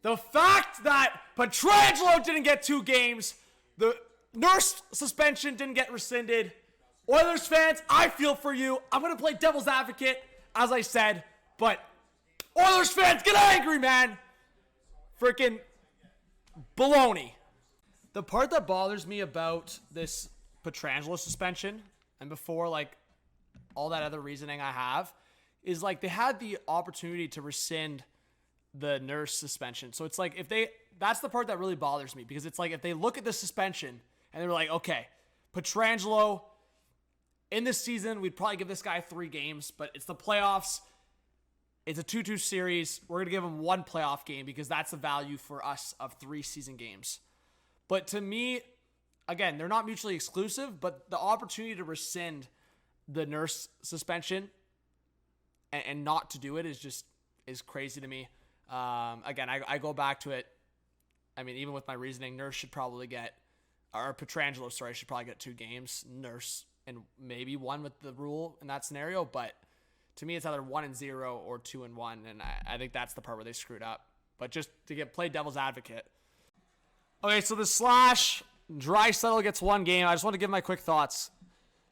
The fact that Pietrangelo didn't get 2 games, the Nurse suspension didn't get rescinded. Oilers fans, I feel for you. I'm going to play devil's advocate, as I said, but Oilers fans, get angry, man. Freaking baloney. The part that bothers me about this Pietrangelo suspension, and before like all that other reasoning I have, is like they had the opportunity to rescind the Nurse suspension. So it's like that's the part that really bothers me, because it's like if they look at the suspension and they're like, okay, Pietrangelo, in this season, we'd probably give this guy 3 games, but it's the playoffs. It's a 2-2 series. We're going to give him 1 playoff game because that's the value for us of 3 season games. But to me, again, they're not mutually exclusive, but the opportunity to rescind the Nurse suspension and not to do it is crazy to me. Again, I go back to it. I mean, even with my reasoning, Nurse should probably get, or Pietrangelo, sorry, should probably get 2 games. Nurse, and maybe 1 with the rule in that scenario. But to me, it's either 1-0 or 2-1. And I think that's the part where they screwed up. But just to play devil's advocate. Okay, so the slash, Draisaitl gets 1 game. I just want to give my quick thoughts.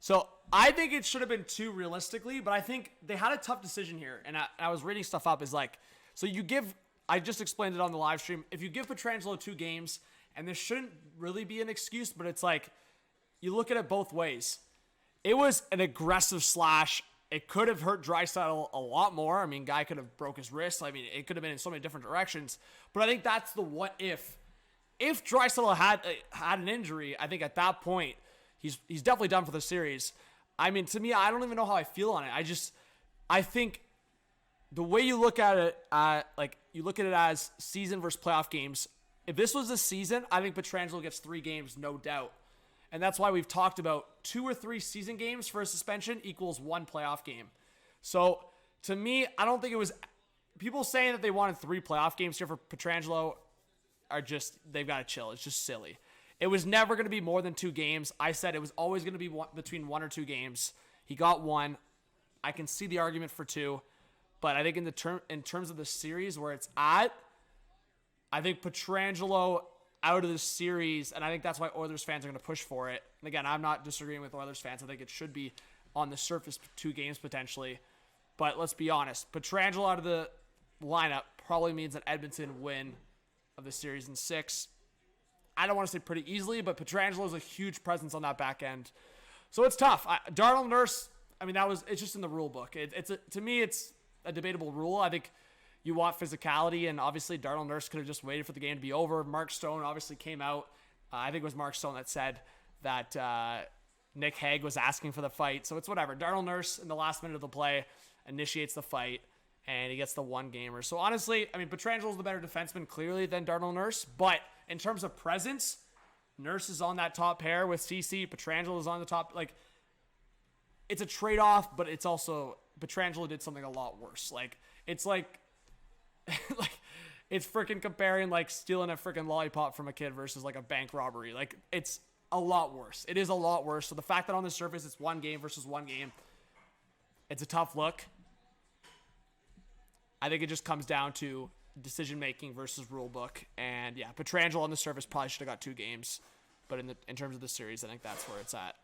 So I think it should have been 2 realistically, but I think they had a tough decision here. And I was reading stuff up, is like, so I just explained it on the live stream. If you give Pietrangelo 2 games, and this shouldn't really be an excuse, but it's like, you look at it both ways. It was an aggressive slash. It could have hurt Draisaitl a lot more. I mean, guy could have broke his wrist. I mean, it could have been in so many different directions. But I think that's the what if. If Draisaitl had an injury, I think at that point, he's definitely done for the series. I mean, to me, I don't even know how I feel on it. I think the way you look at it, you look at it as season versus playoff games. If this was a season, I think Pietrangelo gets 3 games, no doubt. And that's why we've talked about 2 or 3 season games for a suspension equals 1 playoff game. So to me, I don't think it was people saying that they wanted 3 playoff games here for Pietrangelo they've got to chill. It's just silly. It was never going to be more than 2 games. I said it was always going to be between 1 or 2 games. He got 1. I can see the argument for 2, but I think in terms of the series where it's at, I think Pietrangelo out of the series, and I think that's why Oilers fans are going to push for it. And again, I'm not disagreeing with Oilers fans. I think it should be on the surface 2 games potentially. But let's be honest, Pietrangelo out of the lineup probably means that Edmonton win of the series in 6. I don't want to say pretty easily, but Pietrangelo is a huge presence on that back end. So it's tough. Darnell Nurse, I mean, it's just in the rule book. To me, it's a debatable rule. I think you want physicality, and obviously Darnell Nurse could have just waited for the game to be over. Mark Stone obviously came out. I think it was Mark Stone that said that Nic Hague was asking for the fight. So it's whatever. Darnell Nurse, in the last minute of the play, initiates the fight, and he gets the 1-gamer. So honestly, I mean, Pietrangelo's the better defenseman clearly than Darnell Nurse, but in terms of presence, Nurse is on that top pair with CC. Pietrangelo is on the top. Like, it's a trade-off, but it's also Pietrangelo did something a lot worse. Like, it's like it's freaking comparing like stealing a freaking lollipop from a kid versus like a bank robbery. Like, it's a lot worse. It is a lot worse. So the fact that on the surface it's 1 game versus 1 game, it's a tough look. I think it just comes down to decision-making versus rule book. And yeah, Pietrangelo on the surface probably should have got 2 games. But in terms of the series, I think that's where it's at.